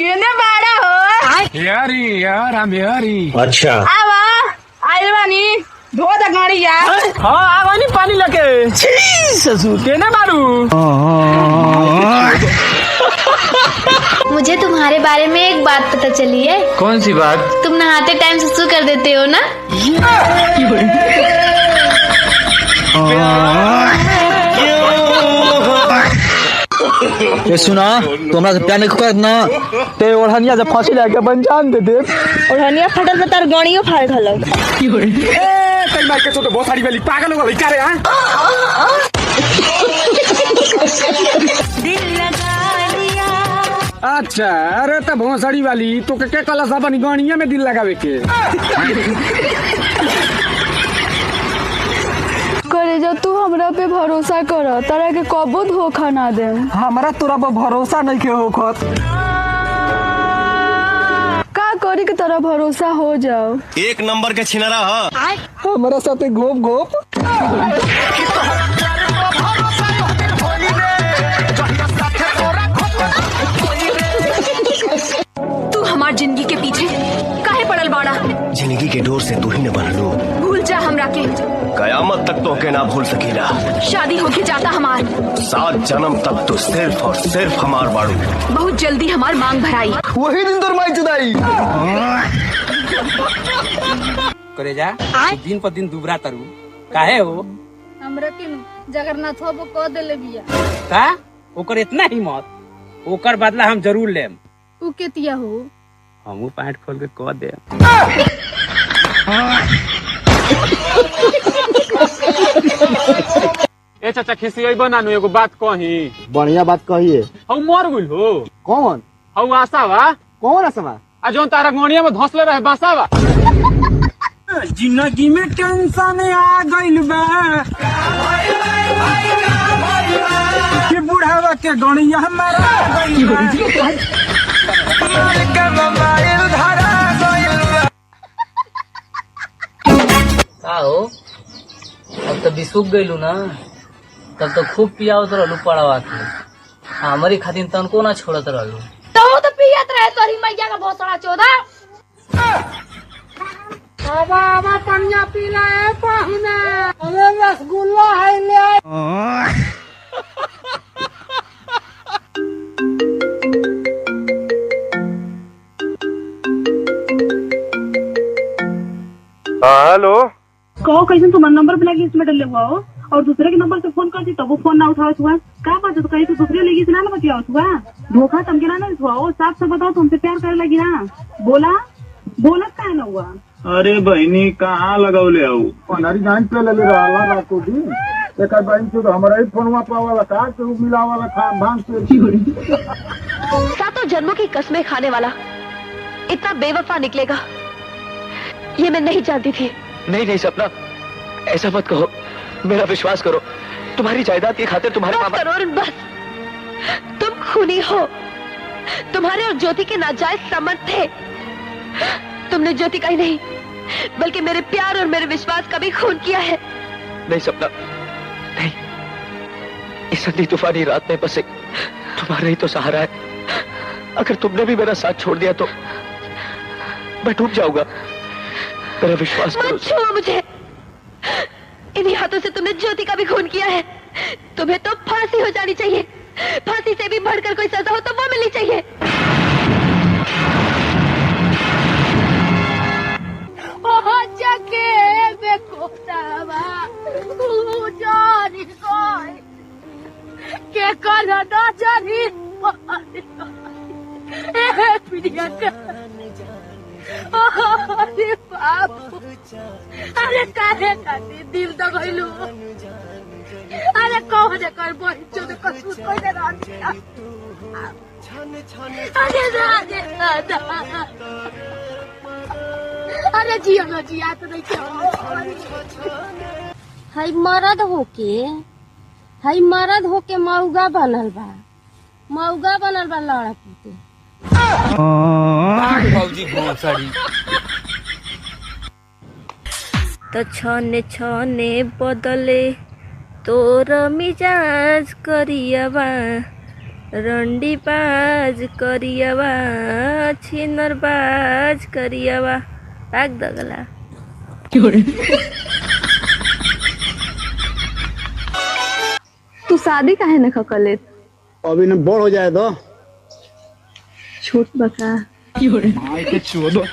केने बाड़ा हो यार हम यारी। अच्छा आवा आइल बानी धो द गाड़ी यार। हाँ आवानी पानी लगे ससुर के ना मारू। मुझे तुम्हारे बारे में एक बात पता चली है। कौन सी बात? तुम नहाते टाइम सुसु कर देते हो ना। ये सुना तुम्हारा से प्यार नहीं करना ते ओढ़निया से फांसी लेके बन जान दे दे। ओढ़निया फटल पे तार गणियो फाड़ खलो। कई मार के तो बहुत सारी वाली पागल हो गई क्या रे? अच्छा अरे तो भोसड़ी वाली तो के कला सब गणिया में दिल लगावे के करे जब तू हमरा पे भरोसा कर तारा के कबो धोखा ना दे। हमारा तोरा पर भरोसा नहीं के होखत। का करी के तारा भरोसा हो जाओ। एक नंबर के छिनरा है हमारा साथे घोप घोप। तू हमार जिंदगी के पीछे काहे पड़ल बाड़ा? जिंदगी के डोर से तू ही न बनलू। भूल जा हमरा के। कयामत तक तो के ना भूल सकीला। शादी होके जाता हमार। 7 जन्म तक तो सिर्फ और सिर्फ हमार बाड़ू। बहुत जल्दी हमार मांग भराई। वही दिन तोर माई जुदाई करे जा दिन पर दिन दुबरा तरु काहे हो? हमरा के जगन्नाथ बाबू कह देले बिया। का ओकर इतना हिम्मत? ओकर बदला हम जरूर लेम। उ केतिया हो? हमू पैंट खोल के कह दे। ए चाचा खिसियई बनानु एगो बात कही। बढ़िया बात कहिए। हम मर गइल हो। कौन हम आसावा कौन असमा आ जोन तारा गोनिया में धंसले रहे बासावा। जिंदगी में टेंशन आ गइल बा कि बुढ़ावा के गणिया हमारा का हो अब तो बिसुक गइलू ना तब तो खूब पियावत रहलू पड़ावा के। हमारी खातिर तनको ना छोड़त रहलू। तो पियत रहे तोरी मैया का भोसड़ा चोदा। बाबा पनिया पीला है पाहुना। अरे रसगुल्ला है ले। हेलो कहो कैसे तुम्हारा नंबर ब्लैक लिस्ट में डले हुआ हो और दूसरे के नंबर से फोन कर दी तो वो फोन ना उठाओ हुआ। क्या बात है? तो कहीं तो दूसरे लगी से ना बतिया हुआ। धोखा तुम ना हुआ हो। साफ से बताओ तुमसे प्यार करे लगी ना। बोला बोला क्या ना हुआ? अरे बहनी कहाँ लगौले हो? पनारी जान पे ले रहला रातो दिन एकर बहन के तो हमरा ही फोनवा पावाला का के मिलावाला खा भांग से। सातों जन्मों की कसमें खाने वाला इतना बेवफा निकलेगा ये मैं नहीं जानती थी। नहीं सपना ऐसा मत कहो, मेरा विश्वास करो। तुम्हारी जायदाद की खातिर तुम्हारे बस करो और बस। तुम खूनी हो। तुम्हारे और ज्योति के नाजायज संबंध थे। तुमने ज्योति का ही नहीं बल्कि मेरे प्यार और मेरे विश्वास का भी खून किया है। नहीं सपना नहीं, इस अंधी तूफानी रात में बस एक तुम्हारा ही तो सहारा है। अगर तुमने भी मेरा साथ छोड़ दिया तो मैं डूब जाऊंगा। मेरा विश्वास करो। मत छुओ मुझे। इन्हीं हाथों से तुमने ज्योति का भी खून किया है। तुम्हें तो फांसी हो जानी चाहिए। फांसी से भी बढ़कर कोई सजा हो तो वो मिलनी चाहिए। अरे बाप अरे काहे खाती दिल तो गइलू। अरे कहो जे कर बहिन जो तो कसूर कोई दे रहा है। अरे राजे दादा अरे जिया ना जिया तो नहीं क्या। हई मरद होके मौगा बनल बा। मौगा बनल बा लड़ा पुते। तो छने छने बदले तोर मिजाज करियाबा रंडी बाज करियावा छिनर बाज करियावा भाग दगला। तू शादी काहे न खकले? अभी न बड़ हो जाए तो छोट बका। माई के चोदो।